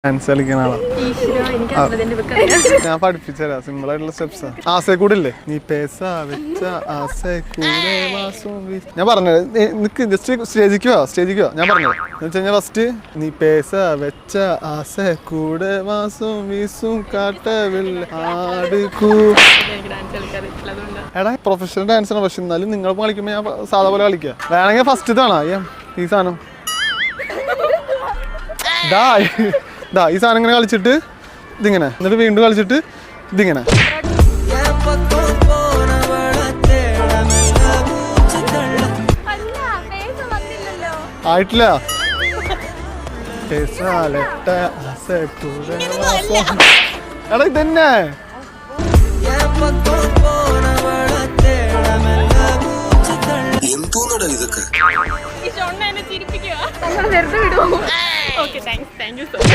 Dance കളിക്കുന്ന ആളാ. ഞാൻ പഠിപ്പിച്ചുതരാം. സിമ്പിൾ ആയിട്ടുള്ള സ്റ്റെപ്സാ. ആസെ കൂടെ ഇല്ലേ, നീ പേസ വെച്ച ആസെ കൂടെ വാസും. ഞാൻ പറഞ്ഞത് നിനക്ക് ജസ്റ്റ് സ്റ്റേജിക്കോ ഞാൻ പറഞ്ഞത് എന്ന് വെച്ച് കഴിഞ്ഞാൽ ഫസ്റ്റ് നീ പേസ വെച്ച ആസെ കൂടെ വാസും വീസും കാട്ടവില്ല ആടുക്കൂ. എടാ പ്രൊഫഷണൽ ഡാൻസ് ആണ്, പക്ഷെ എന്നാലും നിങ്ങൾ കളിക്കുമ്പോൾ ഞാൻ സാധാ പോലെ കളിക്കാം. വേണമെങ്കിൽ ഫസ്റ്റ് ഇതാണോ ഈ സാധനം ഈ സാധനം ഇങ്ങനെ കളിച്ചിട്ട് ഇതിങ്ങനെ, എന്നിട്ട് വീണ്ടും കളിച്ചിട്ട് ഇതിങ്ങനെ. ആയിട്ടില്ല. എടാ ഇതന്നെ ഇതൊക്കെ